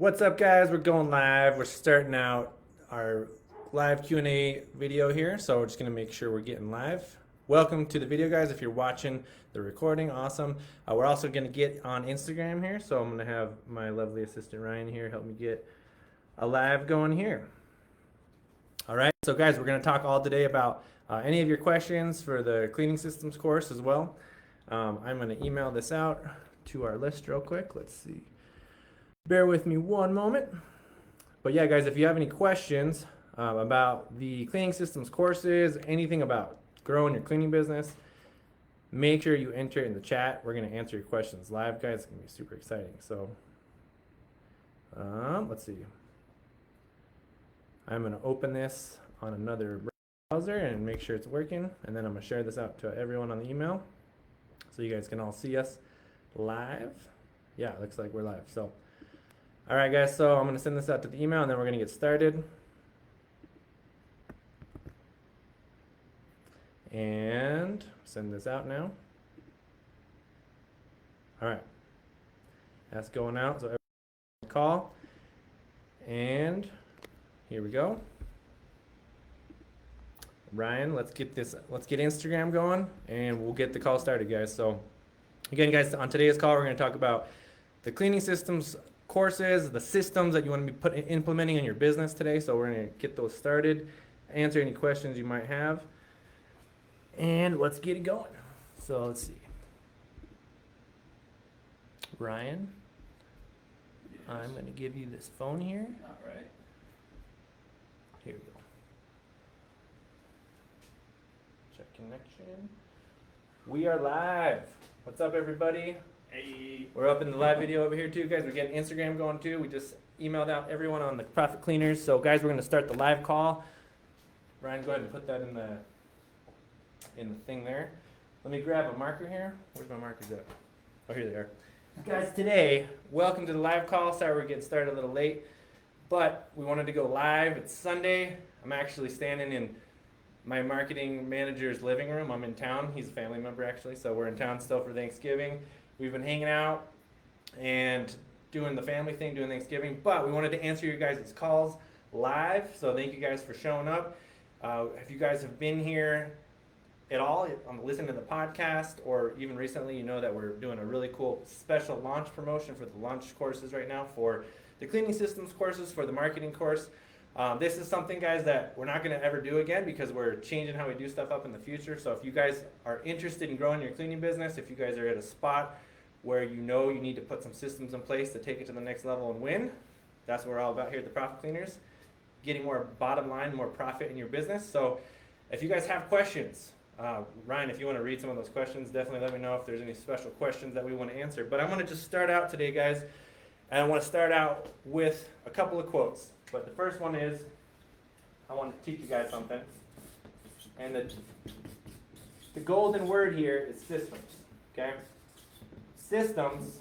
What's up, guys? We're going live. We're starting out our live Q&A video here, so we're just going to make sure we're getting live. Welcome to the video, guys. If you're watching the recording, awesome. We're also going to get on Instagram here, so I'm going to have my lovely assistant Ryan here help me get a live going here. All right, so guys, we're going to talk all today about any of your questions for the cleaning systems course as well. I'm going to email this out to our list real quick. Let's see. Bear with me one moment. But yeah, guys, if you have any questions about the cleaning systems courses, anything about growing your cleaning business, make sure you enter it in the chat. We're going to answer your questions live, guys. It's going to be super exciting. So let's see. I'm going to open this on another browser and make sure it's working. And then I'm going to share this out to everyone on the email so you guys can all see us live. Yeah, it looks like we're live. So all right, guys, so I'm going to send this out to the email, and then we're going to get started. And send this out now. All right. That's going out, so everyone call. And here we go. Ryan, let's get Instagram going, and we'll get the call started, guys. So again, guys, on today's call, we're going to talk about the cleaning systems courses, the systems that you want to be implementing in your business today. So we're going to get those started, answer any questions you might have, and let's get it going. So let's see. Ryan, yes. I'm going to give you this phone here. All right. Here we go. Check connection. We are live. What's up, everybody? Hey. We're up in the live video over here too, guys. We're getting Instagram going too. We just emailed out everyone on the Profit Cleaners. So guys, we're going to start the live call. Ryan, go ahead and put that in the thing there. Let me grab a marker here. Where's my markers at? Oh, here they are. Guys, today, welcome to the live call. Sorry we're getting started a little late, but we wanted to go live. It's Sunday. I'm actually standing in my marketing manager's living room. I'm in town. He's a family member, actually, so we're in town still for Thanksgiving. We've been hanging out and doing the family thing, doing Thanksgiving, but we wanted to answer your guys' calls live, so thank you guys for showing up. If you guys have been here at all, listening to the podcast, or even recently, you know that we're doing a really cool special launch promotion for the launch courses right now for the cleaning systems courses, for the marketing course. This is something, guys, that we're not going to ever do again because we're changing how we do stuff up in the future. So if you guys are interested in growing your cleaning business, if you guys are at a spot where you know you need to put some systems in place to take it to the next level and win, that's what we're all about here at the Profit Cleaners, getting more bottom line, more profit in your business. So if you guys have questions, Ryan, if you want to read some of those questions, definitely let me know if there's any special questions that we want to answer. But I'm going to just start out today, guys, and I want to start out with a couple of quotes. But the first one is, I want to teach you guys something. And the golden word here is systems, okay? Systems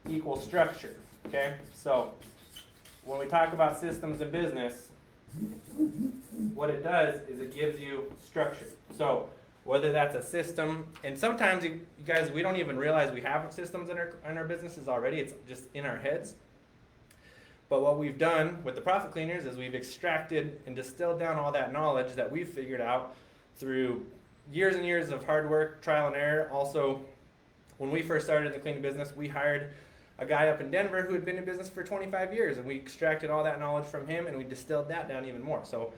equal structure, okay? So when we talk about systems in business, what it does is it gives you structure. So whether that's a system, and sometimes you guys, we don't even realize we have systems in our businesses already. It's just in our heads. But what we've done with the Profit Cleaners is we've extracted and distilled down all that knowledge that we've figured out through years and years of hard work, trial and error. Also, when we first started the cleaning business, we hired a guy up in Denver who had been in business for 25 years, and we extracted all that knowledge from him, and we distilled that down even more. So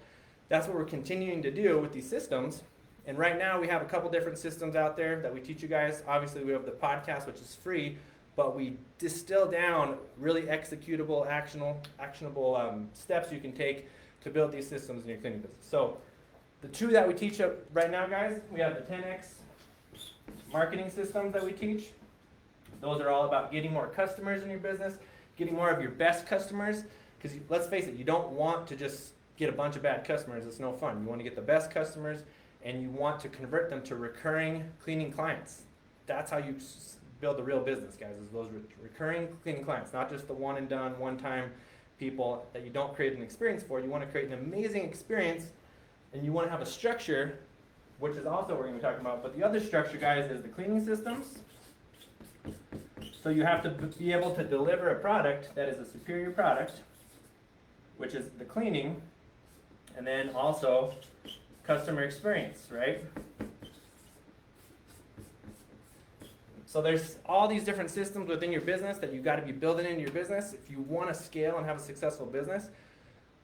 that's what we're continuing to do with these systems. And right now, we have a couple different systems out there that we teach you guys. Obviously, we have the podcast, which is free, but we distill down really executable, actionable steps you can take to build these systems in your cleaning business. So the two that we teach right now, guys, we have the 10X marketing systems that we teach. Those are all about getting more customers in your business, getting more of your best customers, because let's face it, you don't want to just get a bunch of bad customers. It's no fun. You want to get the best customers, and you want to convert them to recurring cleaning clients. That's how you build a real business, guys, is those recurring cleaning clients, not just the one and done, one-time people that you don't create an experience for. You want to create an amazing experience, and you want to have a structure, which is also what we're going to be talking about. But the other structure, guys, is the cleaning systems. So you have to be able to deliver a product that is a superior product, which is the cleaning, and then also customer experience, right? So there's all these different systems within your business that you've got to be building into your business if you want to scale and have a successful business.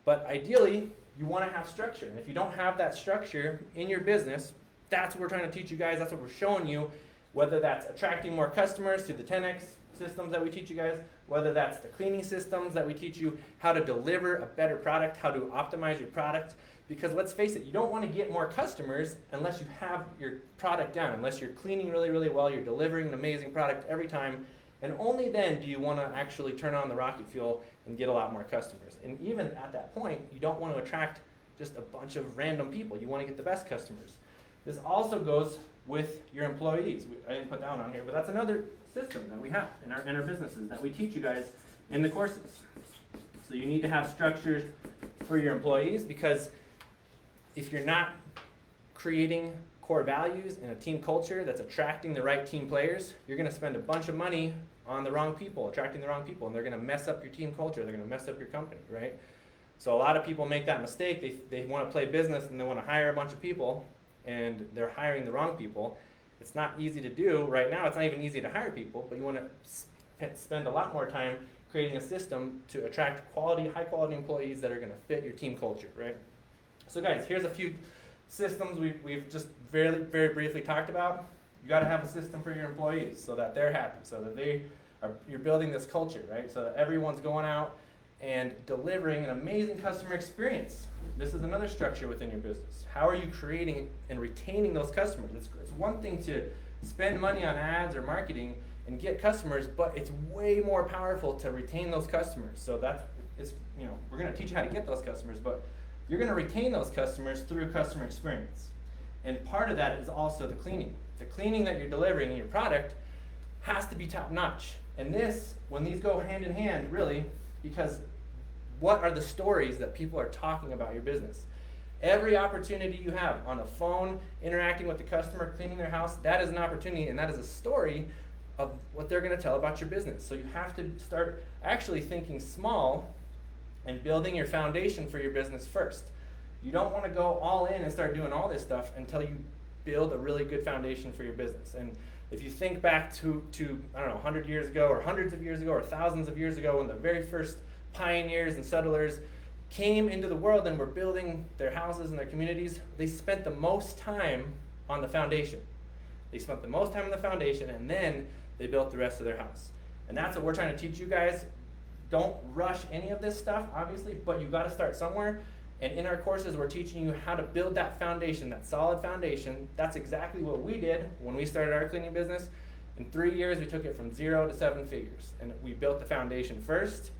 But ideally, you want to have structure. And if you don't have that structure in your business, that's what we're trying to teach you guys. That's what we're showing you, whether that's attracting more customers through the 10X systems that we teach you guys, whether that's the cleaning systems that we teach you how to deliver a better product, how to optimize your product. Because let's face it, you don't want to get more customers unless you have your product down, unless you're cleaning really, really well, you're delivering an amazing product every time, and only then do you want to actually turn on the rocket fuel and get a lot more customers. And even at that point, you don't want to attract just a bunch of random people. You want to get the best customers. This also goes with your employees. I didn't put that one on here, but that's another system that we have in our businesses that we teach you guys in the courses. So you need to have structures for your employees, because if you're not creating core values and a team culture that's attracting the right team players, you're going to spend a bunch of money on the wrong people, attracting the wrong people, and they're going to mess up your team culture. They're going to mess up your company, right? So a lot of people make that mistake. They want to play business and they want to hire a bunch of people, and they're hiring the wrong people. It's not easy to do right now. It's not even easy to hire people, but you want to spend a lot more time creating a system to attract quality, high quality employees that are going to fit your team culture, right? So guys, here's a few systems we've just very, very briefly talked about. You got to have a system for your employees so that they're happy, so that you're building this culture, right? So that everyone's going out and delivering an amazing customer experience. This is another structure within your business. How are you creating and retaining those customers? It's one thing to spend money on ads or marketing and get customers, but it's way more powerful to retain those customers. So we're going to teach you how to get those customers, but you're going to retain those customers through customer experience. And part of that is also the cleaning. The cleaning that you're delivering in your product has to be top notch. And when these go hand in hand, really, because what are the stories that people are talking about your business? Every opportunity you have on a phone, interacting with the customer, cleaning their house, that is an opportunity, and that is a story of what they're going to tell about your business. So you have to start actually thinking small and building your foundation for your business first. You don't want to go all in and start doing all this stuff until you build a really good foundation for your business. And if you think back to I don't know, 100 years ago or hundreds of years ago or thousands of years ago, when the very first pioneers and settlers came into the world and were building their houses and their communities, they spent the most time on the foundation. They spent the most time on the foundation, and then they built the rest of their house. And that's what we're trying to teach you guys. Don't rush any of this stuff, obviously, but you got to start somewhere. And in our courses, we're teaching you how to build that foundation, that solid foundation. That's exactly what we did when we started our cleaning business. In 3 years, we took it from 0 to 7 figures. And we built the foundation first.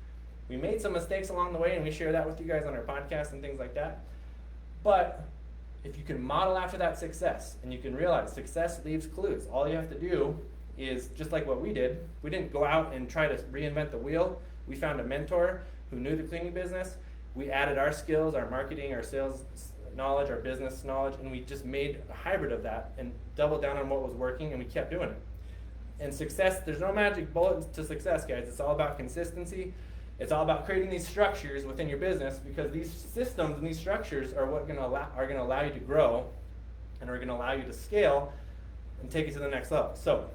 We made some mistakes along the way, and we share that with you guys on our podcast and things like that. But if you can model after that success, and you can realize success leaves clues, all you have to do is, just like what we did, we didn't go out and try to reinvent the wheel. We found a mentor who knew the cleaning business. We added our skills, our marketing, our sales knowledge, our business knowledge, and we just made a hybrid of that and doubled down on what was working, and we kept doing it. And success, there's no magic bullet to success, guys. It's all about consistency. It's all about creating these structures within your business, because these systems and these structures are what are going to allow you to grow and are going to allow you to scale and take it to the next level. So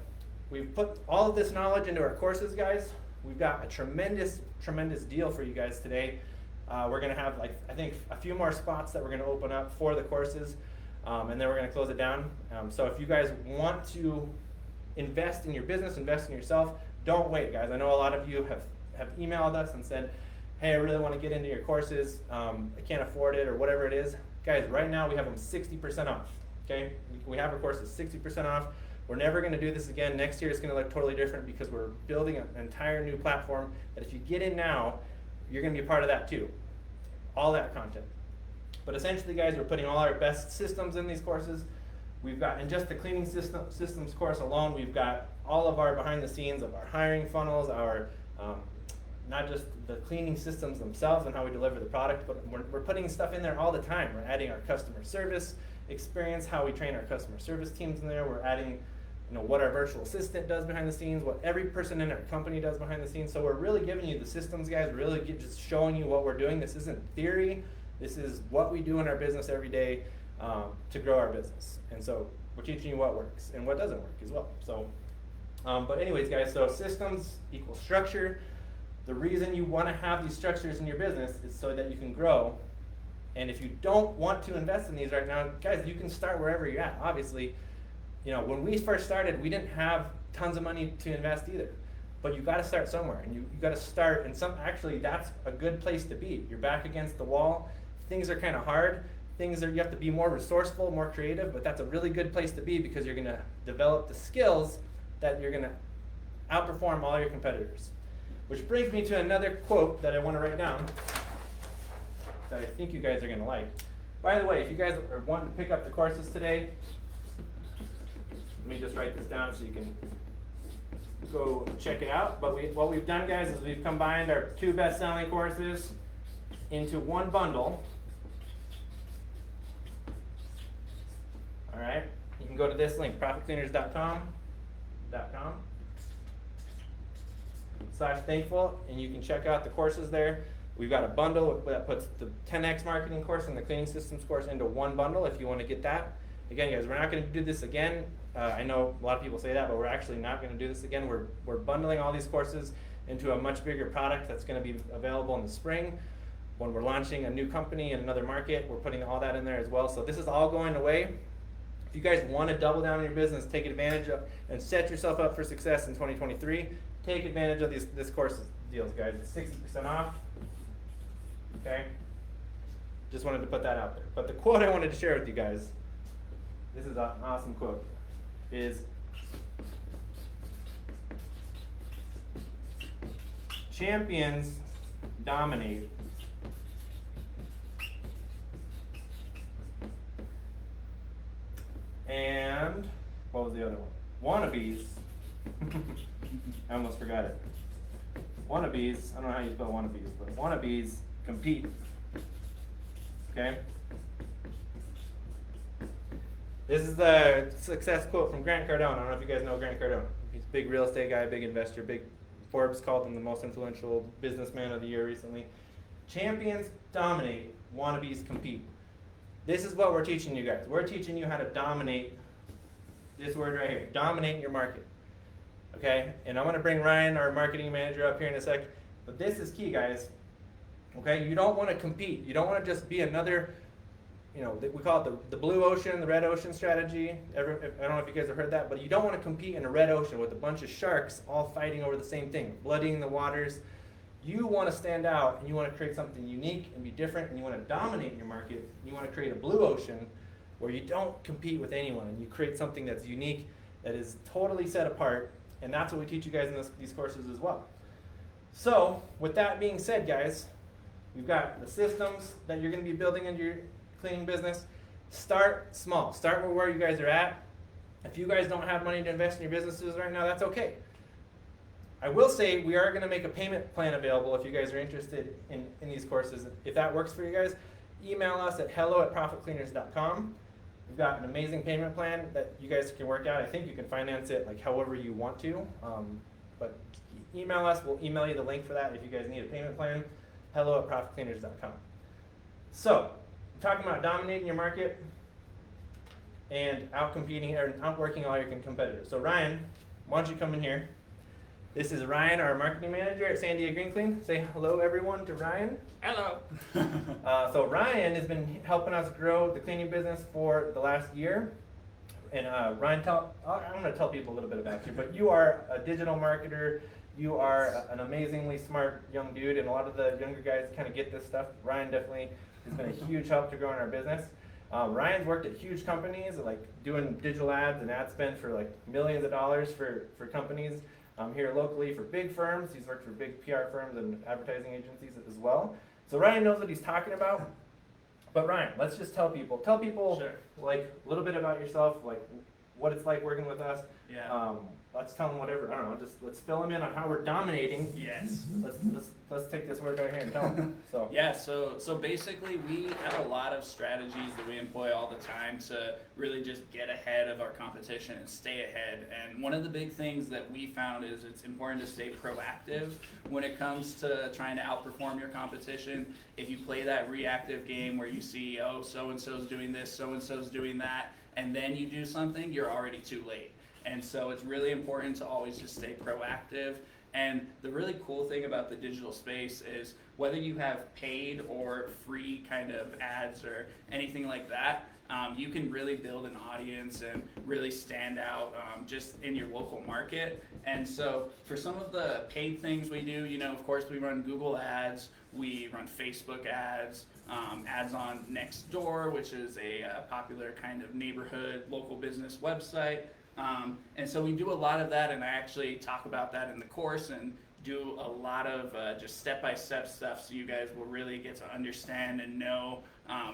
we've put all of this knowledge into our courses, guys. We've got a tremendous, tremendous deal for you guys today. We're going to have, I think, a few more spots that we're going to open up for the courses, and then we're going to close it down. So if you guys want to invest in your business, invest in yourself, don't wait, guys. I know a lot of you have emailed us and said, hey, I really want to get into your courses. I can't afford it, or whatever it is. Guys, right now we have them 60% off. Okay, we have our courses 60% off. We're never going to do this again. Next year it's going to look totally different, because we're building an entire new platform that if you get in now, you're going to be a part of that too. All that content. But essentially, guys, we're putting all our best systems in these courses. We've got, in just the cleaning systems course alone, we've got all of our behind the scenes of our hiring funnels, our not just the cleaning systems themselves and how we deliver the product, but we're putting stuff in there all the time. We're adding our customer service experience, how we train our customer service teams in there. We're adding what our virtual assistant does behind the scenes, what every person in our company does behind the scenes. So we're really giving you the systems, guys, really just showing you what we're doing. This isn't theory. This is what we do in our business every day to grow our business. And so we're teaching you what works and what doesn't work as well. So, but anyways, guys, so systems equal structure. The reason you want to have these structures in your business is so that you can grow. And if you don't want to invest in these right now, guys, you can start wherever you're at. Obviously, when we first started, we didn't have tons of money to invest either. But you got to start somewhere, and you got to start. And actually, that's a good place to be. You're back against the wall. Things are kind of hard. You have to be more resourceful, more creative. But that's a really good place to be because you're going to develop the skills that you're going to outperform all your competitors. Which brings me to another quote that I want to write down that I think you guys are going to like. By the way, if you guys are wanting to pick up the courses today, let me just write this down so you can go check it out. But what we've done, guys, is we've combined our 2 best-selling courses into one bundle. All right, you can go to this link, profitcleaners.com/thankful, and you can check out the courses there. We've got a bundle that puts the 10x marketing course and the cleaning systems course into one bundle if you want to get that. Again, guys, we're not going to do this again. I know a lot of people say that, but we're actually not going to do this again. We're bundling all these courses into a much bigger product that's going to be available in the spring. When we're launching a new company in another market, we're putting all that in there as well. So this is all going away. If you guys want to double down on your business, take advantage of and set yourself up for success in 2023, take advantage of this course deals, guys. It's 60% off. Okay? Just wanted to put that out there. But the quote I wanted to share with you guys, this is an awesome quote, is champions dominate, and what was the other one? Wannabes. I almost forgot it. Wannabes, I don't know how you spell wannabes, but wannabes compete. Okay? This is the success quote from Grant Cardone. I don't know if you guys know Grant Cardone. He's a big real estate guy, big investor, Forbes called him the most influential businessman of the year recently. Champions dominate, wannabes compete. This is what we're teaching you guys. We're teaching you how to dominate, this word right here, dominate your market. Okay? And I'm going to bring Ryan, our marketing manager, up here in a sec. But this is key, guys. Okay? You don't want to compete. You don't want to just be another, we call it the blue ocean, the red ocean strategy. I don't know if you guys have heard that, but you don't want to compete in a red ocean with a bunch of sharks all fighting over the same thing, bloodying the waters. You want to stand out, and you want to create something unique and be different, and you want to dominate your market. You want to create a blue ocean where you don't compete with anyone, and you create something that's unique, that is totally set apart, and that's what we teach you guys in these courses as well. So, with that being said, guys, we've got the systems that you're going to be building into your cleaning business. Start small. Start where you guys are at. If you guys don't have money to invest in your businesses right now, that's okay. I will say we are going to make a payment plan available if you guys are interested in these courses. If that works for you guys, email us at hello@profitcleaners.com. We've got an amazing payment plan that you guys can work out. I think you can finance it like however you want to. But email us. We'll email you the link for that if you guys need a payment plan. hello@profitcleaners.com. So, I'm talking about dominating your market and outcompeting or outworking all your competitors. So Ryan, why don't you come in here? This is Ryan, our marketing manager at Sandia Green Clean. Say hello, everyone, to Ryan. Hello. So Ryan has been helping us grow the cleaning business for the last year. And Ryan, I'm going to tell people a little bit about you, but you are a digital marketer. You are an amazingly smart young dude, and a lot of the younger guys kind of get this stuff. Ryan definitely has been a huge help to growing our business. Ryan's worked at huge companies, like doing digital ads and ad spend for like millions of dollars for companies. Here locally for big firms. He's worked for big PR firms and advertising agencies as well. So Ryan knows what he's talking about. But Ryan, let's just tell people Sure. like a little bit about yourself, like what it's like working with us. Yeah. let's tell them whatever. I don't know. Just let's fill them in on how we're dominating. Yes. Let's take this word right here and tell them. So Yeah, so basically we have a lot of strategies that we employ all the time to really just get ahead of our competition and stay ahead. And one of the big things that we found is it's important to stay proactive when it comes to trying to outperform your competition. If you play that reactive game where you see, oh, so-and-so's doing this, so-and-so's doing that, and then you do something, you're already too late. And so it's really important to always just stay proactive. And the really cool thing about the digital space is whether you have paid or free kind of ads or anything like that, you can really build an audience and really stand out just in your local market. And so for some of the paid things we do, of course we run Google ads, we run Facebook ads, ads on Nextdoor, which is a popular kind of neighborhood local business website. And so we do a lot of that, and I actually talk about that in the course and do a lot of just step-by-step stuff so you guys will really get to understand and know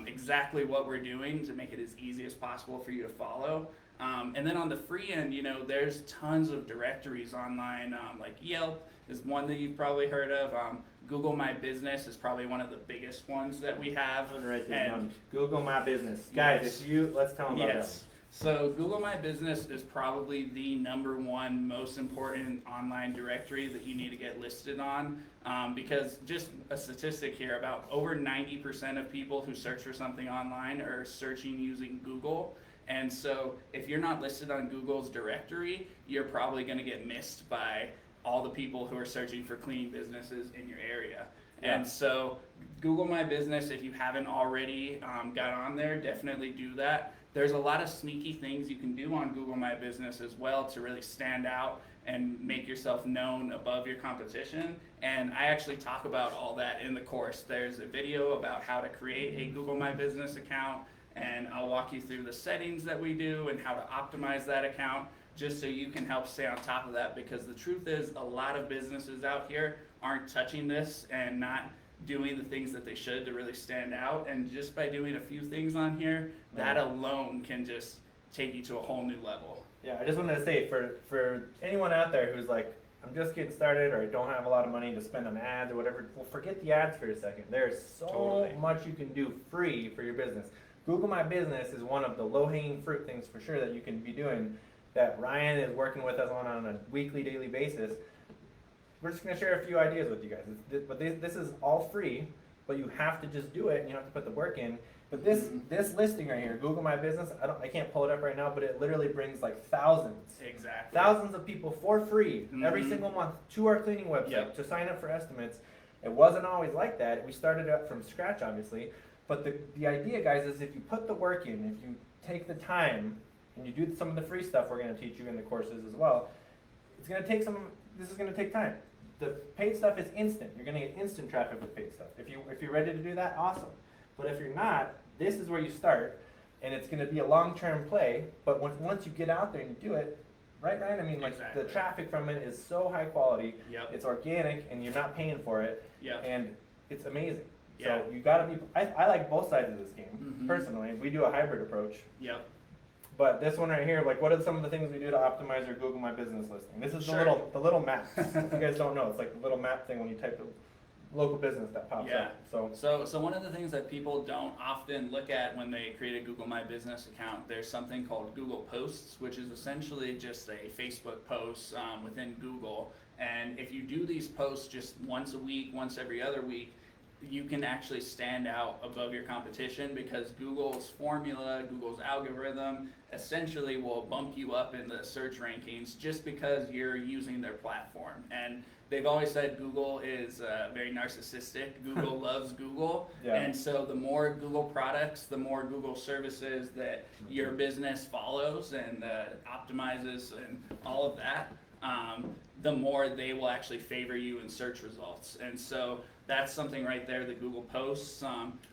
exactly what we're doing to make it as easy as possible for you to follow. And then on the free end, there's tons of directories online, like Yelp is one that you've probably heard of. Google My Business is probably one of the biggest ones that we have. I'm gonna write this down. Google My Business, guys. Yes. Let's tell them about that. Yes. So Google My Business is probably the #1 most important online directory that you need to get listed on, because just a statistic here, about over 90% of people who search for something online are searching using Google. And so if you're not listed on Google's directory, you're probably going to get missed by all the people who are searching for cleaning businesses in your area. Yeah. And so Google My Business, if you haven't already got on there, definitely do that. There's a lot of sneaky things you can do on Google My Business as well to really stand out and make yourself known above your competition. And I actually talk about all that in the course. There's a video about how to create a Google My Business account, and I'll walk you through the settings that we do and how to optimize that account just so you can help stay on top of that, because the truth is a lot of businesses out here aren't touching this and not doing the things that they should to really stand out. And just by doing a few things on here, that alone can just take you to a whole new level. Yeah, I just wanted to say for anyone out there who's like, I'm just getting started, or I don't have a lot of money to spend on ads or whatever, well, forget the ads for a second. There's so much you can do free for your business. Google My Business is one of the low-hanging fruit things for sure that you can be doing, that Ryan is working with us on a weekly, daily basis. We're just going to share a few ideas with you guys. But this is all free, but you have to just do it, and you have to put the work in. But this listing right here, Google My Business, I can't pull it up right now, but it literally brings like thousands of people for free every single month to our cleaning website to sign up for estimates. It wasn't always like that. We started up from scratch, obviously. But the idea, guys, is if you put the work in, if you take the time, and you do some of the free stuff we're going to teach you in the courses as well, it's going to take this is going to take time. The paid stuff is instant. You're going to get instant traffic with paid stuff. If you're ready to do that, awesome. But if you're not, this is where you start, and it's going to be a long-term play. But once you get out there and you do it, right, Ryan? I mean, like the traffic from it is so high quality. Yep. It's organic, and you're not paying for it. Yep. And it's amazing. Yeah. So you got to be. I like both sides of this game personally. We do a hybrid approach. Yep. But this one right here, like, what are some of the things we do to optimize your Google My Business listing? This is the little map. If you guys don't know, it's like the little map thing when you type the local business that pops up. So one of the things that people don't often look at when they create a Google My Business account, there's something called Google Posts, which is essentially just a Facebook post within Google. And if you do these posts just once a week, once every other week, you can actually stand out above your competition, because Google's formula, Google's algorithm essentially will bump you up in the search rankings just because you're using their platform. And they've always said Google is very narcissistic. Google loves Google. Yeah. And so the more Google products, the more Google services that your business follows and optimizes and all of that, the more they will actually favor you in search results. And so that's something right there, the Google Posts.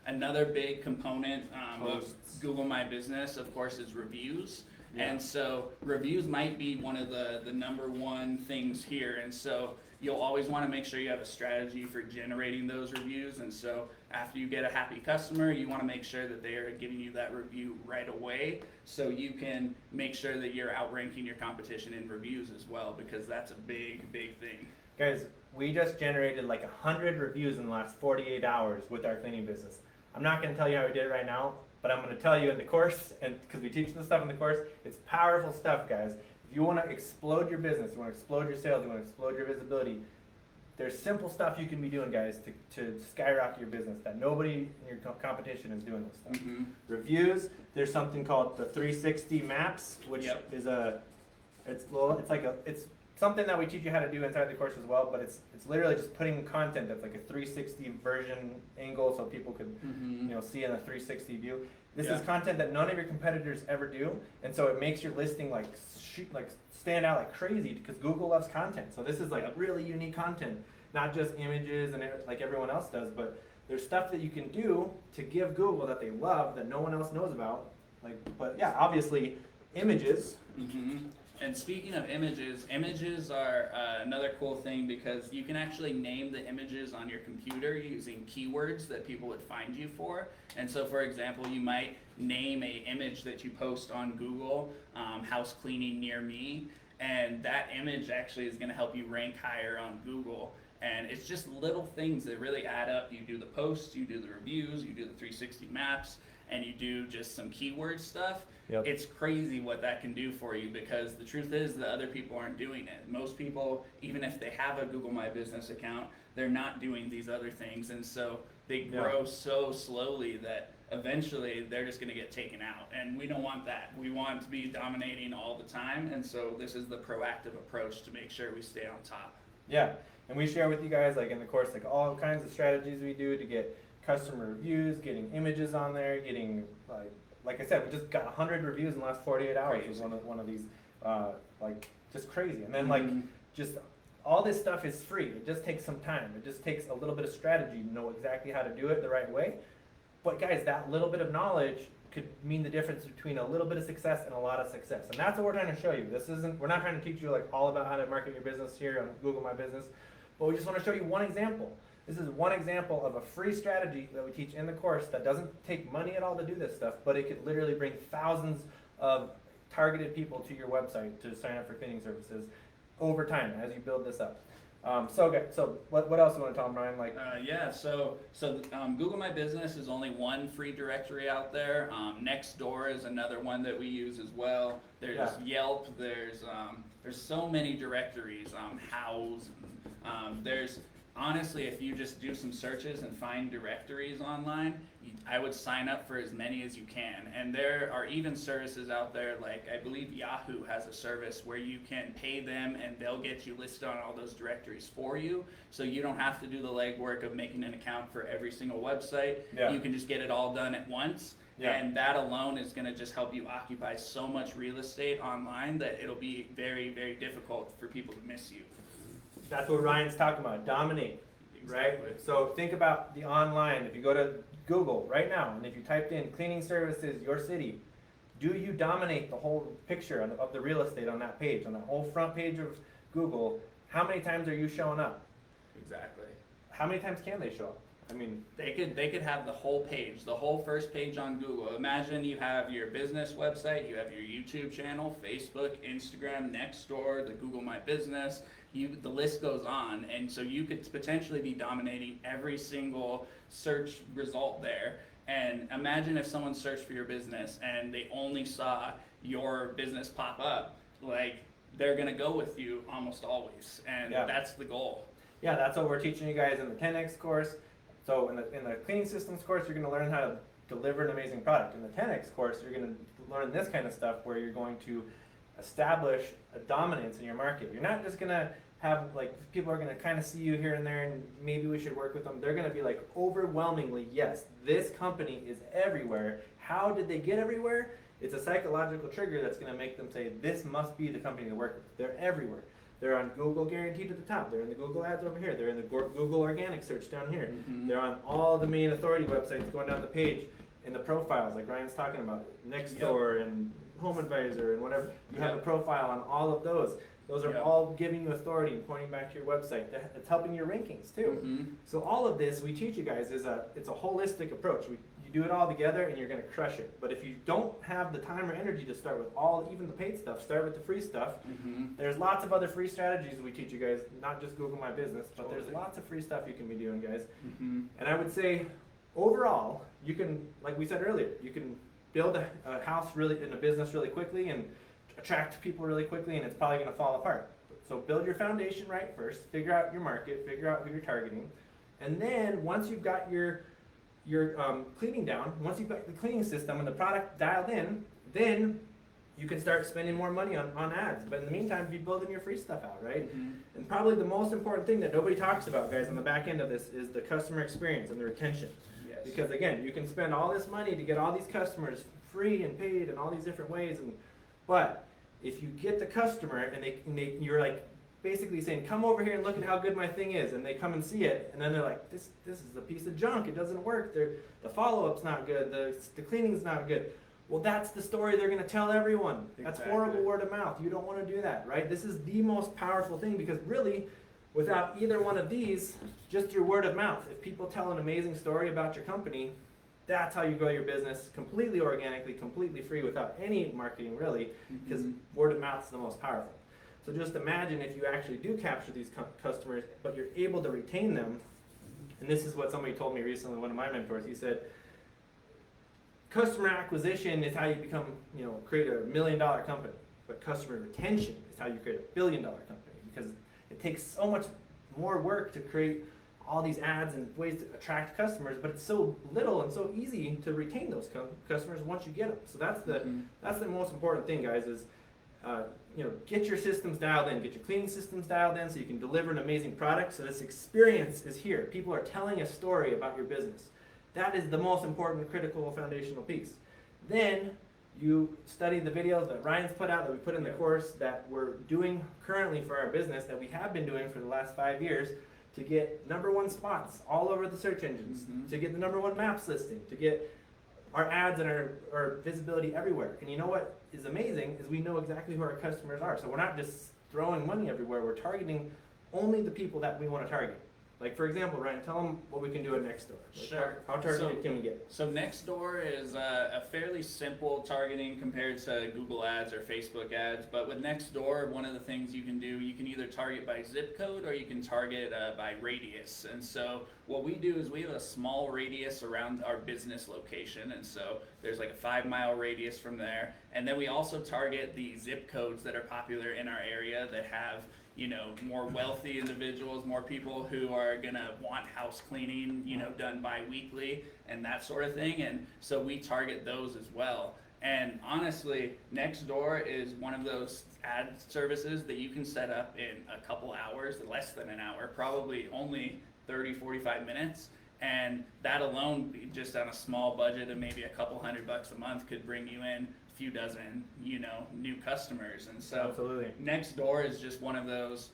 Another big component of Google My Business, of course, is reviews. Yeah. And so reviews might be one of the #1 things here. And so you'll always want to make sure you have a strategy for generating those reviews. And so after you get a happy customer, you want to make sure that they are giving you that review right away, so you can make sure that you're outranking your competition in reviews as well, because that's a big thing. Guys, we just generated like 100 reviews in the last 48 hours with our cleaning business. I'm not going to tell you how we did it right now, but I'm going to tell you in the course, and because we teach this stuff in the course. It's powerful stuff, guys. If you want to explode your business, you want to explode your sales, you want to explode your visibility, there's simple stuff you can be doing, guys, to skyrocket your business that nobody in your competition is doing this stuff. Reviews, there's something called the 360 maps, which is it's something that we teach you how to do inside the course as well, but it's literally just putting content that's like a 360 version angle, so people could see in a 360 view. This is content that none of your competitors ever do, and so it makes your listing like stand out like crazy, because Google loves content. So this is like really unique content, not just images and like everyone else does, but there's stuff that you can do to give Google that they love that no one else knows about. But yeah, obviously images. And speaking of images, images are another cool thing, because you can actually name the images on your computer using keywords that people would find you for. And so, for example, you might name a image that you post on Google, house cleaning near me, and that image actually is going to help you rank higher on Google. And it's just little things that really add up. You do the posts, you do the reviews, you do the 360 maps, and you do just some keyword stuff. It's crazy what that can do for you, because the truth is that other people aren't doing it. Most people, even if they have a Google My Business account, they're not doing these other things, and so they grow so slowly that eventually they're just going to get taken out, and we don't want that. We want to be dominating all the time, and so this is the proactive approach to make sure we stay on top. Yeah, and we share with you guys, like in the course, like all kinds of strategies we do to get customer reviews, getting images on there, getting like I said, we just got 100 reviews in the last 48 hours. Crazy. Was one of these, just crazy. And then just all this stuff is free. It just takes some time. It just takes a little bit of strategy to know exactly how to do it the right way. But guys, that little bit of knowledge could mean the difference between a little bit of success and a lot of success. And that's what we're trying to show you. We're not trying to teach you like all about how to market your business here on Google My Business, but we just want to show you one example. This is one example of a free strategy that we teach in the course that doesn't take money at all to do this stuff, but it could literally bring thousands of targeted people to your website to sign up for cleaning services over time as you build this up. So what else do you want to tell them, Ryan? So Google My Business is only one free directory out there. Nextdoor is another one that we use as well. There's Yelp. There's so many directories. Houzz. There's honestly, if you just do some searches and find directories online, I would sign up for as many as you can. And there are even services out there, like I believe Yahoo has a service where you can pay them and they'll get you listed on all those directories for you. So you don't have to do the legwork of making an account for every single website. You can just get it all done at once. And that alone is going to just help you occupy so much real estate online that it'll be very, very difficult for people to miss you. That's what Ryan's talking about, dominate, right? So think about the online. If you go to Google right now, and if you typed in cleaning services, your city, do you dominate the whole picture of the real estate on that page, on the whole front page of Google? How many times are you showing up? Exactly. How many times can they show up? I mean, they could have the whole page, the whole first page on Google. Imagine you have your business website, you have your YouTube channel, Facebook, Instagram, Nextdoor, the Google My Business. The list goes on, and so you could potentially be dominating every single search result there. And imagine if someone searched for your business and they only saw your business pop up, they're gonna go with you almost always, and that's the goal. Yeah, that's what we're teaching you guys in the 10X course. So in the cleaning systems course, you're gonna learn how to deliver an amazing product. In the 10X course, you're gonna learn this kind of stuff where you're going to establish a dominance in your market. You're not just gonna have people are gonna kind of see you here and there and maybe we should work with them. They're gonna be overwhelmingly, yes, this company is everywhere. How did they get everywhere? It's a psychological trigger that's gonna make them say, this must be the company to work with. They're everywhere. They're on Google guaranteed at the top. They're in the Google ads over here. They're in the Google organic search down here. They're on all the main authority websites going down the page in the profiles like Ryan's talking about, Nextdoor and Home Advisor and whatever. You have a profile on all of those. Those are Yeah. all giving you authority and pointing back to your website. It's helping your rankings too. Mm-hmm. So all of this we teach you guys it's a holistic approach. You do it all together and you're gonna crush it. But if you don't have the time or energy to start with even the paid stuff, start with the free stuff. Mm-hmm. There's lots of other free strategies we teach you guys, not just Google My Business, but there's Totally. lots of free stuff you can be doing, guys. Mm-hmm. And I would say, overall, you can, like we said earlier, you can build a house really in a business really quickly and attract people really quickly, and it's probably going to fall apart. So build your foundation right first, figure out your market, figure out who you're targeting, and then once you've got your cleaning down, once you've got the cleaning system and the product dialed in, then you can start spending more money on ads. But in the meantime, be building your free stuff out, right? Mm-hmm. And probably the most important thing that nobody talks about, guys, on the back end of this is the customer experience and the retention. Yes. Because again, you can spend all this money to get all these customers free and paid in all these different ways, but if you get the customer and you're like basically saying, come over here and look at how good my thing is, and they come and see it, and then they're like, this is a piece of junk, it doesn't work, the follow-up's not good, the cleaning's not good. Well, that's the story they're going to tell everyone. That's Exactly. horrible word of mouth. You don't want to do that, right? This is the most powerful thing, because really, without either one of these, just through word of mouth, if people tell an amazing story about your company, that's how you grow your business completely organically, completely free, without any marketing really, because word of mouth is the most powerful. So just imagine if you actually do capture these customers, but you're able to retain them. And this is what somebody told me recently, one of my mentors. He said, customer acquisition is how you become, create $1 million company, but customer retention is how you create $1 billion company, because it takes so much more work to create all these ads and ways to attract customers, but it's so little and so easy to retain those customers once you get them. So that's the most important thing, guys, is get your systems dialed in, get your cleaning systems dialed in so you can deliver an amazing product. So this experience is here. People are telling a story about your business. That is the most important, critical, foundational piece. Then you study the videos that Ryan's put out, that we put in the course, that we're doing currently for our business, that we have been doing for the last 5 years, to get #1 spots all over the search engines, to get the #1 maps listing, to get our ads and our visibility everywhere. And you know what is amazing is we know exactly who our customers are. So we're not just throwing money everywhere. We're targeting only the people that we want to target. Like, for example, Ryan, tell them what we can do at Nextdoor. Like, Sure. How targeted can we get? So Nextdoor is a fairly simple targeting compared to Google ads or Facebook ads, but with Nextdoor, one of the things you can do, you can either target by zip code or you can target by radius. And so what we do is we have a small radius around our business location, and so there's like a 5-mile radius from there. And then we also target the zip codes that are popular in our area that have more wealthy individuals, more people who are gonna want house cleaning, done bi-weekly and that sort of thing. And so we target those as well. And honestly, Nextdoor is one of those ad services that you can set up in a couple hours, less than an hour, probably only 30, 45 minutes. And that alone, just on a small budget of maybe a couple $100 a month, could bring you in a few dozen, new customers. And so Absolutely. Nextdoor is just one of those.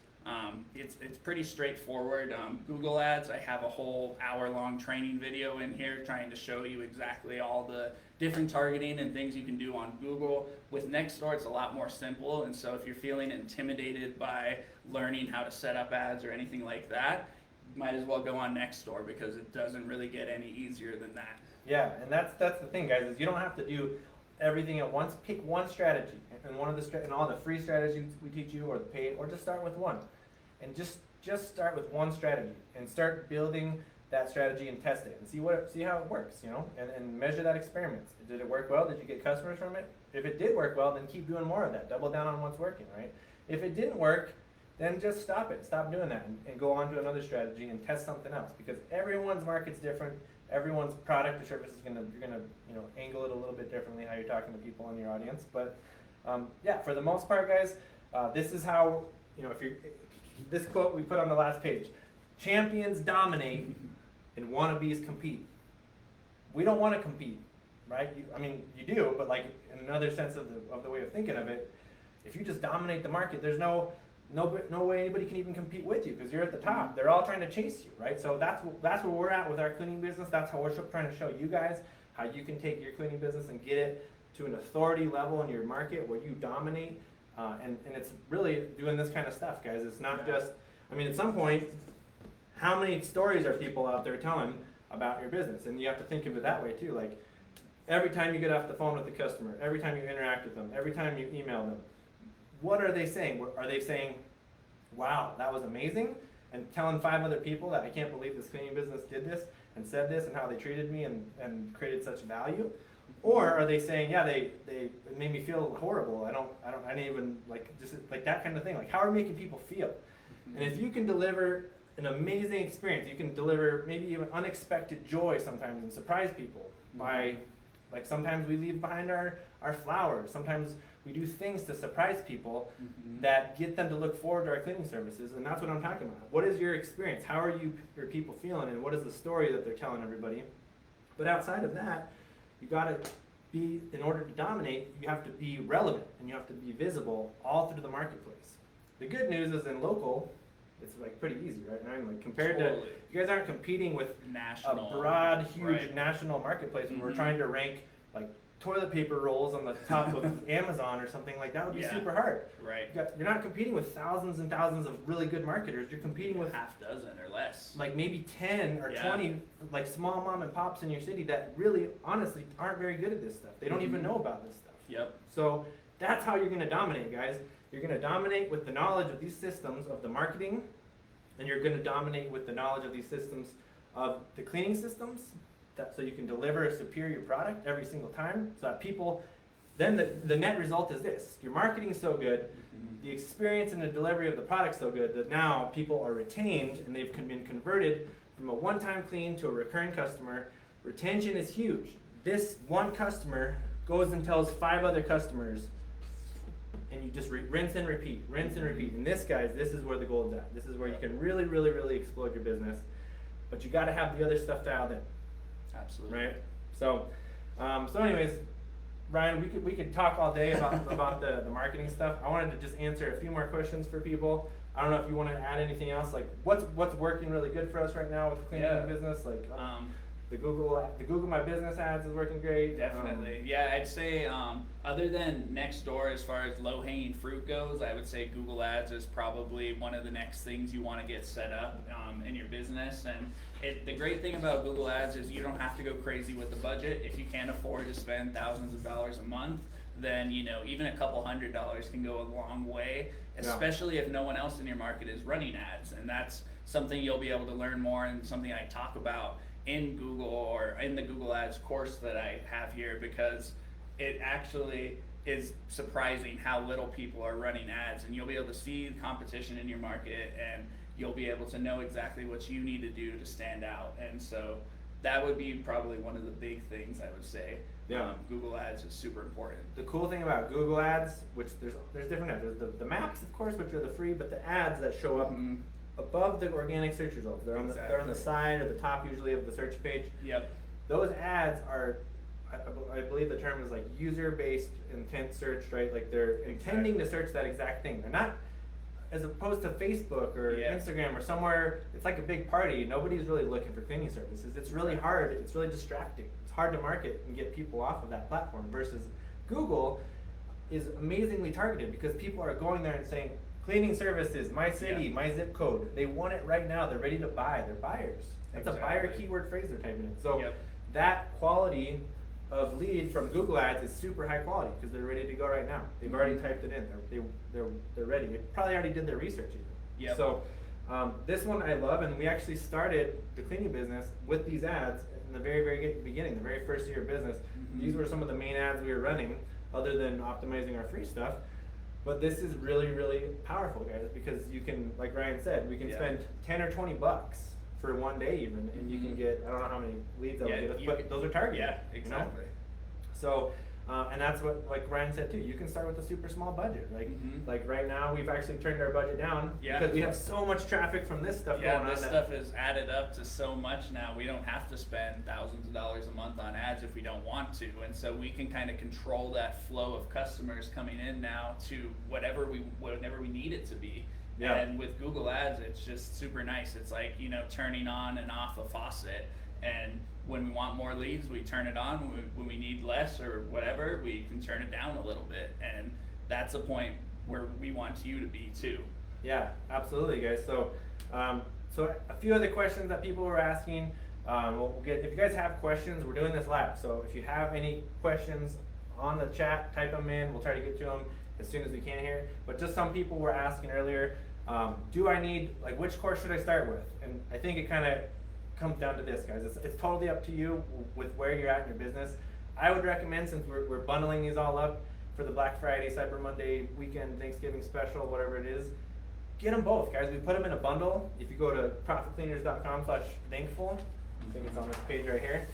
It's pretty straightforward. Google ads, I have a whole hour-long training video in here trying to show you exactly all the different targeting and things you can do on Google. With Nextdoor, it's a lot more simple, and so if you're feeling intimidated by learning how to set up ads or anything like that, you might as well go on Nextdoor, because it doesn't really get any easier than that. Yeah, and that's the thing, guys, is you don't have to do everything at once. Pick one strategy, and and all the free strategies we teach you, or the paid, or just start with one, and just start with one strategy and start building that strategy and test it and see how it works, and measure that experiment. Did it work well? Did you get customers from it? If it did work well, then keep doing more of that. Double down on what's working, right? If it didn't work, then just stop it. Stop doing that and go on to another strategy and test something else, because everyone's market's different. Everyone's product or service is you're gonna angle it a little bit differently, how you're talking to people in your audience. But yeah, for the most part, guys, this is how this quote we put on the last page: champions dominate and wannabes compete. We don't want to compete, right? You do, but like in another sense of the way of thinking of it, if you just dominate the market, there's no way anybody can even compete with you, because you're at the top. They're all trying to chase you, right? So that's where we're at with our cleaning business. That's how we're trying to show you guys how you can take your cleaning business and get it to an authority level in your market where you dominate. And it's really doing this kind of stuff, guys. It's not just, I mean, at some point, how many stories are people out there telling about your business? And you have to think of it that way too. Like, every time you get off the phone with the customer, every time you interact with them, every time you email them, what are they saying? Are they saying, wow, that was amazing? And telling 5 other people that I can't believe this cleaning business did this and said this and how they treated me and created such value? Or are they saying, yeah, they it made me feel horrible. I didn't even, like, just like that kind of thing. Like, how are we making people feel? And if you can deliver an amazing experience, you can deliver maybe even unexpected joy sometimes and surprise people by, like, sometimes we leave behind our flowers. Sometimes we do things to surprise people that get them to look forward to our cleaning services, and that's what I'm talking about. What is your experience? How are your people feeling, and what is the story that they're telling everybody? But outside of that, you gotta be, in order to dominate, you have to be relevant, and you have to be visible all through the marketplace. The good news is in local, it's like pretty easy, right? I mean, like, compared to, you guys aren't competing with national, a broad, huge national marketplace when we're trying to rank, like, toilet paper rolls on the top of Amazon or something. Like, that would be super hard. Right. You're not competing with thousands and thousands of really good marketers. You're competing with half dozen or less. Like maybe 10 or 20 like small mom and pops in your city that really honestly aren't very good at this stuff. They don't even know about this stuff. Yep. So that's how you're gonna dominate, guys. You're gonna dominate with the knowledge of these systems of the marketing, and you're gonna dominate with the knowledge of these systems of the cleaning systems, so you can deliver a superior product every single time, so that people, then the net result is this: your marketing is so good, the experience and the delivery of the product so good that now people are retained and they've been converted from a one-time clean to a recurring customer. Retention is huge. This one customer goes and tells 5 other customers, and you just rinse and repeat, rinse and repeat. And this, guys, this is where the gold's at. This is where you can really, really, really explode your business, but you got to have the other stuff dialed in. Absolutely. Right. So, anyways, Ryan, we could talk all day about the marketing stuff. I wanted to just answer a few more questions for people. I don't know if you want to add anything else. Like, what's working really good for us right now with the cleaning business? Like, the Google My Business ads is working great. Definitely. I'd say other than Nextdoor, as far as low hanging fruit goes, I would say Google Ads is probably one of the next things you want to get set up in your business. And the great thing about Google Ads is you don't have to go crazy with the budget. If you can't afford to spend thousands of dollars a month, then even a couple $100s can go a long way, especially if no one else in your market is running ads. And that's something you'll be able to learn more, and something I talk about in Google or in the Google Ads course that I have here, because it actually is surprising how little people are running ads, and you'll be able to see the competition in your market, and you'll be able to know exactly what you need to do to stand out. And so that would be probably one of the big things I would say. Google Ads is super important. The cool thing about Google Ads, which there's different ads. There's the maps, of course, which are the free, but the ads that show up above the organic search results. They're on the side or the top usually of the search page. Yep. Those ads are, I believe the term is like user-based intent search, right? Like they're intending to search that exact thing. They're not, as opposed to Facebook or Instagram or somewhere, it's like a big party. Nobody's really looking for cleaning services. It's really hard. It's really distracting. It's hard to market and get people off of that platform, versus Google is amazingly targeted, because people are going there and saying, cleaning services, my city, my zip code. They want it right now. They're ready to buy. They're buyers. That's a buyer keyword phrase they're typing in. So that quality of lead from Google Ads is super high quality, because they're ready to go right now. They've already typed it in. They're ready. They probably already did their research even. So this one I love, and we actually started the cleaning business with these ads in the very, very beginning, the very first year of business. These were some of the main ads we were running, other than optimizing our free stuff. But this is really, really powerful, guys, because you can, like Ryan said, we can spend 10 or 20 bucks for one day even, and you can get, I don't know how many leads that will get us, but those are targeted. Yeah, exactly. So, and that's what, like Ryan said too, you can start with a super small budget. Like right now, we've actually turned our budget down because we have so much traffic from this stuff going on. This stuff is added up to so much now. We don't have to spend thousands of dollars a month on ads if we don't want to. And so we can kind of control that flow of customers coming in now to whatever we need it to be. And with Google Ads, it's just super nice. It's like, turning on and off a faucet. And when we want more leads, we turn it on. When we need less or whatever, we can turn it down a little bit. And that's the point where we want you to be too. Yeah, absolutely, guys. So, so a few other questions that people were asking. We'll get, if you guys have questions, we're doing this live. So if you have any questions on the chat, type them in. We'll try to get to them as soon as we can here. But just some people were asking earlier, do I need, like, which course should I start with? And I think it kind of comes down to this, guys. It's totally up to you with where you're at in your business. I would recommend, since we're bundling these all up for the Black Friday, Cyber Monday, weekend, Thanksgiving special, whatever it is, get them both, guys. We put them in a bundle. If you go to profitcleaners.com/thankful, I think it's on this page right here.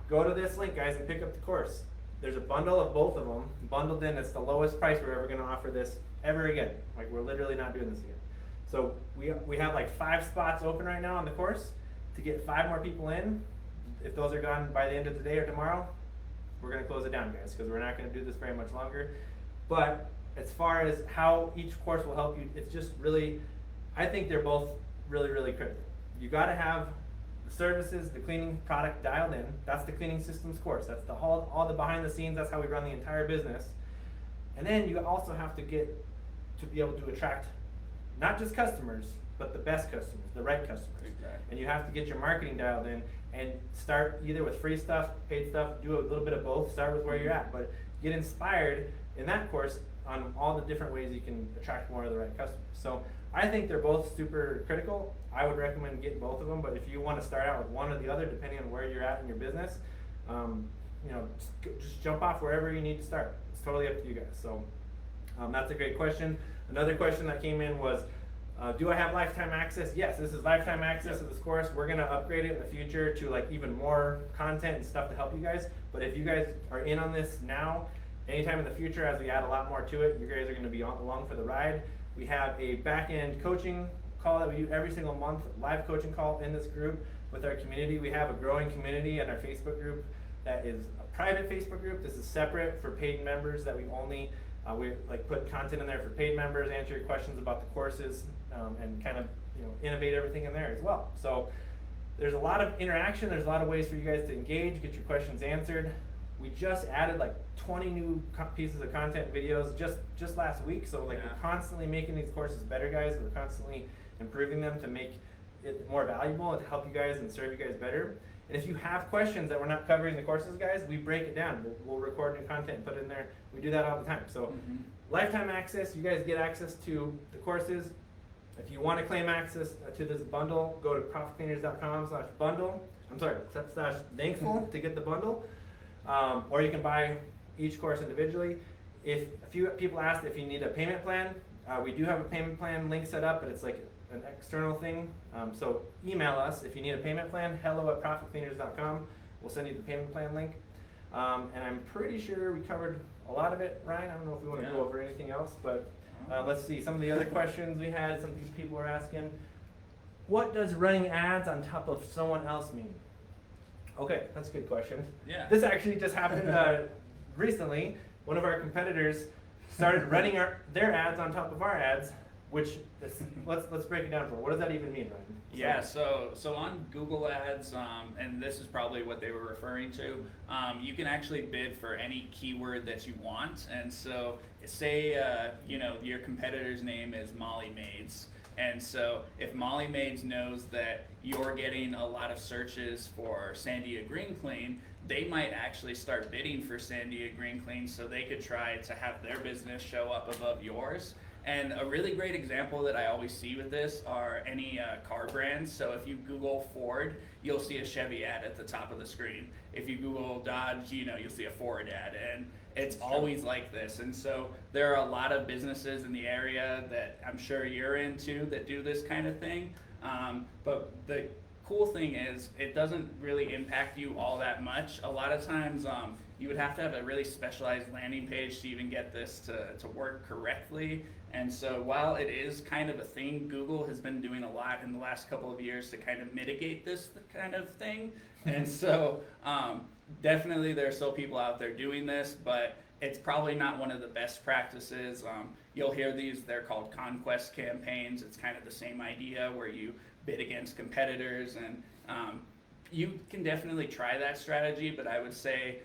Go to this link, guys, and pick up the course. There's a bundle of both of them. Bundled in, it's the lowest price we're ever going to offer this ever again. Like, we're literally not doing this again. So we have like 5 spots open right now on the course. To get 5 more people in, if those are gone by the end of the day or tomorrow, we're going to close it down, guys, because we're not going to do this very much longer. But as far as how each course will help you, it's just really, I think they're both really, really critical. You got to have the services, the cleaning product dialed in. That's the cleaning systems course. That's the whole, all the behind the scenes. That's how we run the entire business. And then you also have to get to be able to attract not just customers, but the best customers, the right customers. Exactly. And you have to get your marketing dialed in and start either with free stuff, paid stuff, do a little bit of both, start with where you're at. But get inspired in that course on all the different ways you can attract more of the right customers. So I think they're both super critical. I would recommend getting both of them, but if you want to start out with one or the other, depending on where you're at in your business, you know, just jump off wherever you need to start. It's totally up to you guys. So that's a great question. Another question that came in was, do I have lifetime access? Yes, this is lifetime access to this course. We're gonna upgrade it in the future to like even more content and stuff to help you guys. But if you guys are in on this now, anytime in the future as we add a lot more to it, you guys are gonna be along for the ride. We have a back-end coaching call that we do every single month, live coaching call in this group with our community. We have a growing community in our Facebook group that is a private Facebook group. This is separate for paid members that we only, we like put content in there for paid members, answer your questions about the courses, and kind of, you know, innovate everything in there as well. So there's a lot of interaction. There's a lot of ways for you guys to engage, get your questions answered. We just added like 20 new pieces of content videos just last week. So like we're constantly making these courses better, guys. We're constantly improving them to make it more valuable and to help you guys and serve you guys better. And if you have questions that we're not covering in the courses, guys, we break it down. We'll record new content and put it in there. We do that all the time. So lifetime access, you guys get access to the courses. If you want to claim access to this bundle, go to profitcleaners.com/bundle. I'm sorry, /thankful to get the bundle. Or you can buy each course individually. If a few people asked if you need a payment plan, we do have a payment plan link set up, but it's like an external thing. So email us if you need a payment plan, hello@profitcleaners.com. We'll send you the payment plan link. And I'm pretty sure we covered a lot of it, Ryan. I don't know if we want to go over anything else, but let's see. Some of the other questions we had, some people were asking, what does running ads on top of someone else mean? Okay, that's a good question. Yeah. This actually just happened recently. One of our competitors started running their ads on top of our ads, which let's break it down for. What does that even mean, Ryan? Yeah, so on Google Ads, and this is probably what they were referring to, you can actually bid for any keyword that you want. And so say, you know, your competitor's name is Molly Maids. And so if Molly Maids knows that you're getting a lot of searches for Sandia Green Clean, they might actually start bidding for Sandia Green Clean so they could try to have their business show up above yours. And a really great example that I always see with this are any car brands. So if you Google Ford, you'll see a Chevy ad at the top of the screen. If you Google Dodge, you know, you'll see a Ford ad. And it's always like this. And so there are a lot of businesses in the area that I'm sure you're into that do this kind of thing. But the cool thing is it doesn't really impact you all that much. A lot of times you would have to have a really specialized landing page to even get this to work correctly. And so while it is kind of a thing, Google has been doing a lot in the last couple of years to kind of mitigate this kind of thing. And so definitely there are still people out there doing this, but it's probably not one of the best practices. You'll hear these, they're called conquest campaigns. It's kind of the same idea where you bid against competitors, and You can definitely try that strategy, but I would say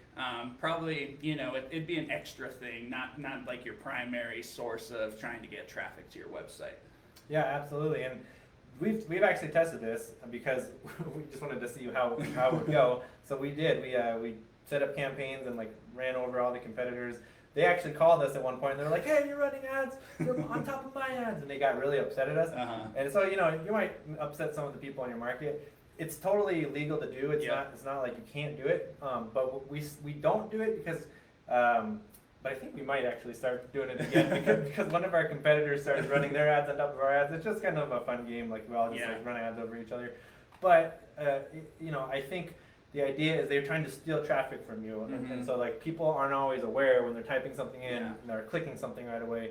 probably, it'd be an extra thing, not like your primary source of trying to get traffic to your website. Yeah, absolutely. And we've actually tested this because we just wanted to see how it would go. So we did. We set up campaigns and like ran over all the competitors. They actually called us at one point and they were like, "Hey, you're running ads. You're on top of my ads," and they got really upset at us. Uh-huh. And so you might upset some of the people in your market. It's totally legal to do. It's not like you can't do it. But we don't do it because. But I think we might actually start doing it again because one of our competitors started running their ads on top of our ads. It's just kind of a fun game, like we all just like run ads over each other. But I think the idea is they're trying to steal traffic from you, and so like people aren't always aware when they're typing something in and they're clicking something right away.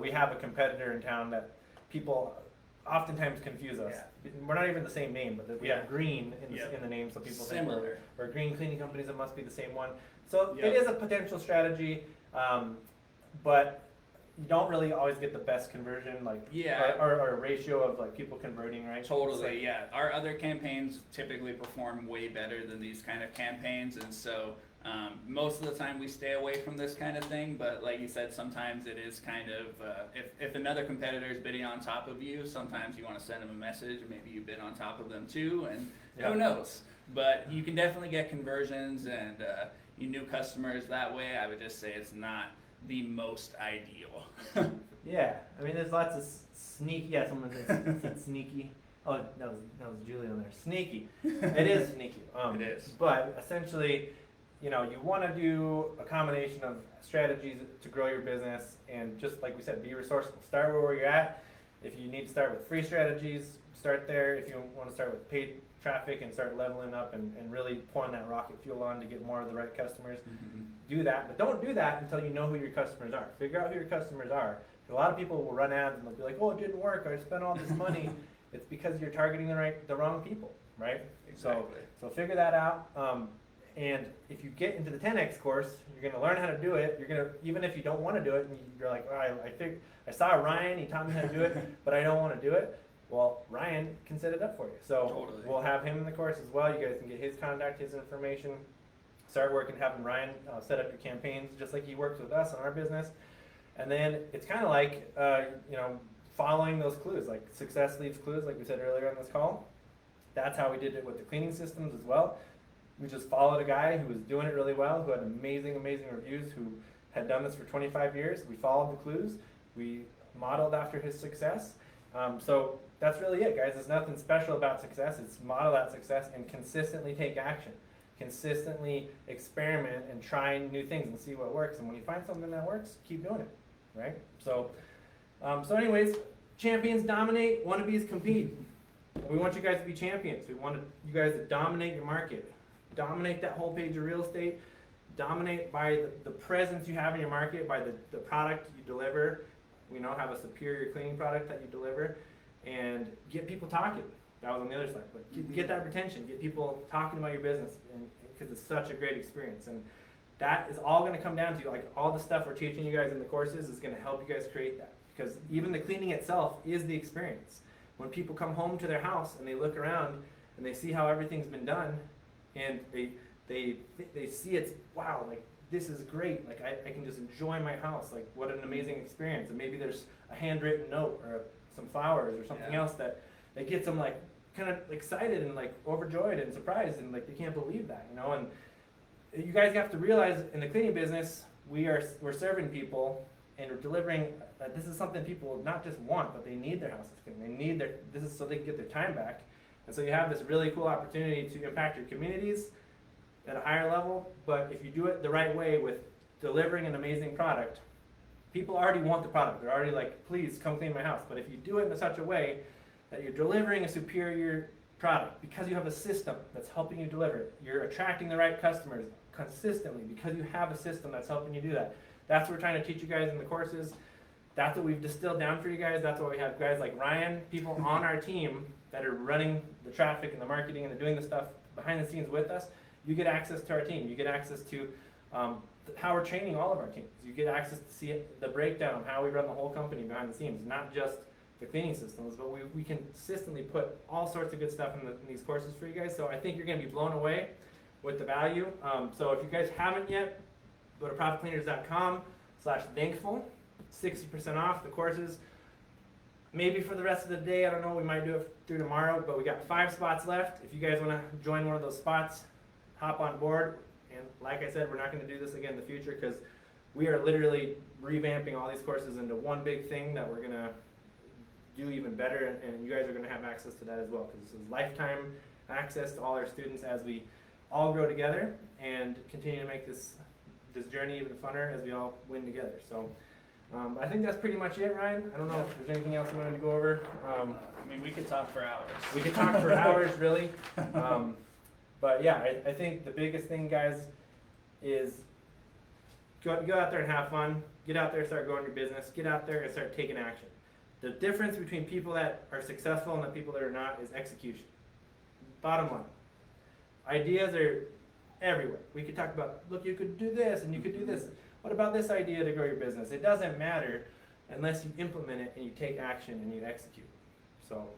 We have a competitor in town that people oftentimes confuse us. Yeah. We're not even the same name, but we have green in the name, so people think we're green cleaning companies. It must be the same one. So it is a potential strategy. But you don't really always get the best conversion, or a ratio of like people converting, right? Totally, yeah. Our other campaigns typically perform way better than these kind of campaigns, and so most of the time we stay away from this kind of thing. But like you said, sometimes it is kind of if another competitor is bidding on top of you, sometimes you want to send them a message, and maybe you bid on top of them too, and who knows? But you can definitely get conversions and new customers that way. I would just say it's not the most ideal. Yeah, I mean, there's lots of sneaky. Yeah, someone said sneaky. Oh, that was Julie on there. Sneaky. It is sneaky. It is. But essentially, you want to do a combination of strategies to grow your business, and just like we said, be resourceful. Start where you're at. If you need to start with free strategies, start there. If you want to start with paid traffic and start leveling up and really pouring that rocket fuel on to get more of the right customers, do that. But don't do that until you know who your customers are. Figure out who your customers are. A lot of people will run ads and they'll be like, "Oh, it didn't work. I spent all this money." It's because you're targeting the wrong people, right? Exactly. So figure that out. And if you get into the 10X course, you're going to learn how to do it. You're going to, even if you don't want to do it, and you're like, "Oh, I think I saw Ryan. He taught me how to do it, but I don't want to do it." Well, Ryan can set it up for you. So we'll have him in the course as well. You guys can get his contact, his information. Start working, having Ryan set up your campaigns, just like he works with us in our business. And then it's kind of like, following those clues, like success leaves clues, like we said earlier on this call. That's how we did it with the cleaning systems as well. We just followed a guy who was doing it really well, who had amazing, amazing reviews, who had done this for 25 years. We followed the clues. We modeled after his success. So that's really it, guys. There's nothing special about success. It's model that success and consistently take action. Consistently experiment and try new things and see what works. And when you find something that works, keep doing it, right? So anyways, champions dominate, wannabes compete. We want you guys to be champions. We want you guys to dominate your market. Dominate that whole page of real estate. Dominate by the presence you have in your market, by the product you deliver. We now have a superior cleaning product that you deliver, and get people talking. That was on the other side, but get that retention, get people talking about your business, because it's such a great experience. And that is all going to come down to, like, all the stuff we're teaching you guys in the courses is going to help you guys create that, because even the cleaning itself is the experience. When people come home to their house and they look around and they see how everything's been done, and they see it's, wow, like, this is great, like I can just enjoy my house, like what an amazing experience. And maybe there's a handwritten note or some flowers or something else that gets them like kind of excited and like overjoyed and surprised, and like they can't believe that, And you guys have to realize, in the cleaning business, we're serving people and we're delivering. This is something people not just want, but they need their houses cleaned. This is so they can get their time back. And so you have this really cool opportunity to impact your communities at a higher level. But if you do it the right way with delivering an amazing product, people already want the product. They're already like, "Please come clean my house." But if you do it in such a way that you're delivering a superior product, because you have a system that's helping you deliver it, you're attracting the right customers consistently because you have a system that's helping you do that. That's what we're trying to teach you guys in the courses. That's what we've distilled down for you guys. That's why we have guys like Ryan, people on our team that are running the traffic and the marketing and they're doing the stuff behind the scenes with us. You get access to our team. You get access to how we're training all of our teams. You get access to see the breakdown of how we run the whole company behind the scenes, not just the cleaning systems, but we can consistently put all sorts of good stuff in these courses for you guys. So I think you're going to be blown away with the value. So if you guys haven't yet, go to profitcleaners.com/thankful, 60% off the courses. Maybe for the rest of the day, I don't know, we might do it through tomorrow, but we got 5 spots left. If you guys want to join one of those spots, hop on board. And like I said, we're not going to do this again in the future because we are literally revamping all these courses into one big thing that we're going to do even better, and you guys are going to have access to that as well, because this is lifetime access to all our students as we all grow together and continue to make this journey even funner as we all win together. So I think that's pretty much it, Ryan. I don't know if there's anything else you wanted to go over. I mean, we could talk for hours. We could talk for hours, really. But yeah, I think the biggest thing, guys, is go out there and have fun. Get out there and start growing your business. Get out there and start taking action. The difference between people that are successful and the people that are not is execution. Bottom line. Ideas are everywhere. We could talk about, look, you could do this and you could do this. What about this idea to grow your business? It doesn't matter unless you implement it and you take action and you execute. So,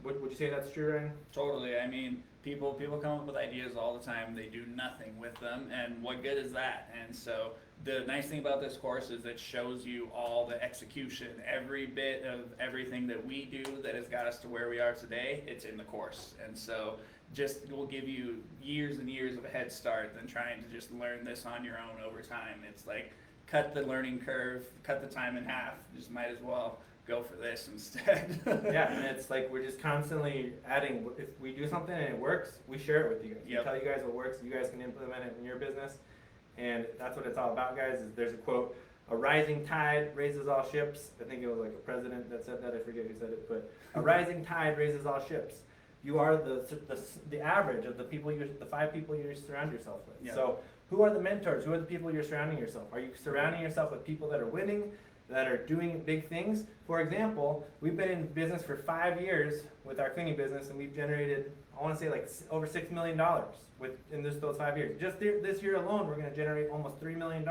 would you say that's true, Ryan? Totally. I mean, people come up with ideas all the time. They do nothing with them, and what good is that? And so the nice thing about this course is it shows you all the execution, every bit of everything that we do that has got us to where we are today. It's in the course, and so just will give you years and years of a head start than trying to just learn this on your own over time. It's like cut the learning curve, cut the time in half. Just might as well go for this instead. Yeah, and it's like we're just constantly adding. If we do something and it works, we share it with you guys. Yep. We tell you guys what works. You guys can implement it in your business, and that's what it's all about, guys. Is there's a quote: "A rising tide raises all ships." I think it was like a president that said that. I forget who said it, but a rising tide raises all ships. You are the average of the 5 people you surround yourself with. Yep. So who are the mentors? Who are the people you're surrounding yourself? Are you surrounding yourself with people that are winning, that are doing big things? For example, we've been in business for 5 years with our cleaning business, and we've generated, I want to say, like over $6 million in those 5 years. Just this year alone, we're going to generate almost $3 million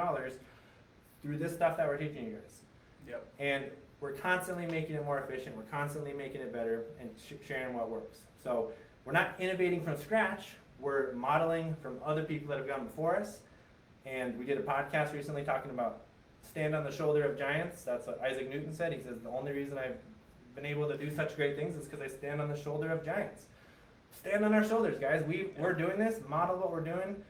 through this stuff that we're teaching you guys. Yep. And we're constantly making it more efficient. We're constantly making it better and sharing what works. So we're not innovating from scratch. We're modeling from other people that have gone before us. And we did a podcast recently talking about stand on the shoulder of giants. That's what Isaac Newton said. He says the only reason I've been able to do such great things is because I stand on the shoulder of giants. Stand on our shoulders, guys. We're doing this. Model what we're doing.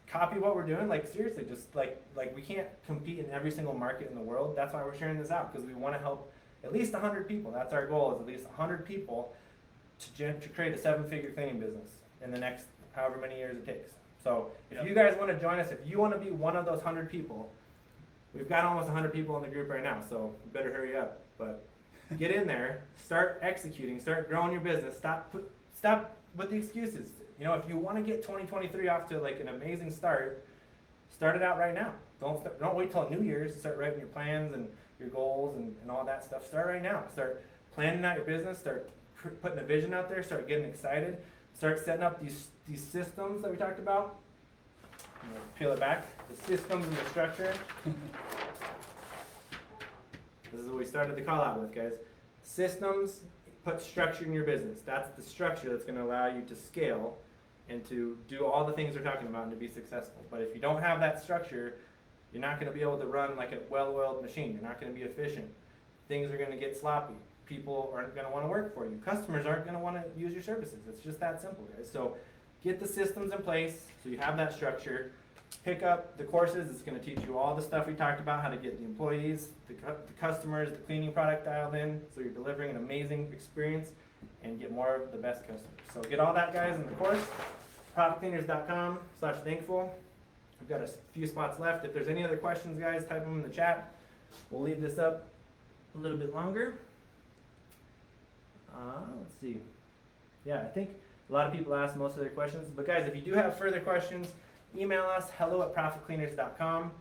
Copy what we're doing. Like seriously, just like we can't compete in every single market in the world. That's why we're sharing this out, because we want to help at least 100 people. That's our goal, is at least 100 people to create a 7-figure cleaning business in the next however many years it takes. So if you guys want to join us, if you want to be one of those 100 people, we've got almost 100 people in the group right now, so you better hurry up. But get in there, start executing, start growing your business, stop with the excuses. You know, if you want to get 2023 off to like an amazing start it out right now. Don't wait till New Year's to start writing your plans and your goals and all that stuff. Start right now. Start planning out your business, start putting a vision out there, start getting excited, start setting up these systems that we talked about. I'm gonna peel it back. The systems and the structure. This is what we started the call out with, guys. Systems put structure in your business. That's the structure that's going to allow you to scale and to do all the things we're talking about and to be successful. But if you don't have that structure, you're not going to be able to run like a well-oiled machine. You're not going to be efficient. Things are going to get sloppy. People aren't going to want to work for you. Customers aren't going to want to use your services. It's just that simple, guys. So get the systems in place so you have that structure. Pick up the courses. It's going to teach you all the stuff we talked about, how to get the employees, the customers, the cleaning product dialed in, so you're delivering an amazing experience and get more of the best customers. So get all that, guys, in the course. ProfitCleaners.com/thankful. We've got a few spots left. If there's any other questions, guys, type them in the chat. We'll leave this up a little bit longer. Let's see. Yeah, I think a lot of people asked most of their questions. But guys, if you do have further questions, email us, hello@profitcleaners.com.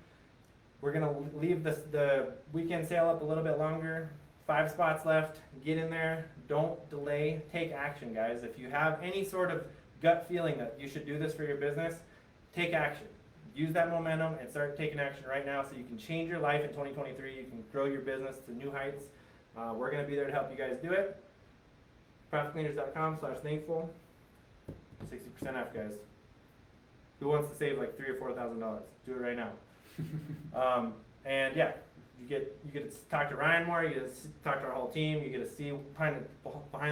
We're going to leave the weekend sale up a little bit longer. 5 spots left. Get in there. Don't delay. Take action, guys. If you have any sort of gut feeling that you should do this for your business, take action. Use that momentum and start taking action right now so you can change your life in 2023. You can grow your business to new heights We're going to be there to help you guys do it. ProfitCleaners.com/thankful. 60% off, guys. Who wants to save like $3,000 or $4,000? Do it right now. And yeah, you get to talk to Ryan more. You get to talk to our whole team. You get to see behind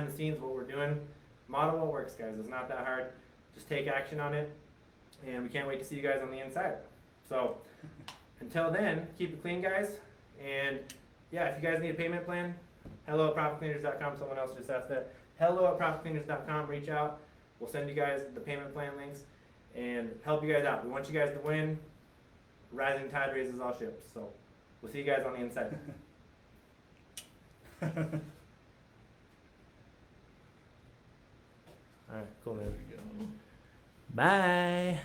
the scenes what we're doing. Model what works, guys. It's not that hard. Just take action on it, and we can't wait to see you guys on the inside. So until then, keep it clean, guys. And yeah, if you guys need a payment plan, hello@profitcleaners.com. Someone else just asked that. Hello@profitcleaners.com. Reach out. We'll send you guys the payment plan links and help you guys out. We want you guys to win. Rising tide raises all ships. So we'll see you guys on the inside. All right, cool, man. There we go. Bye.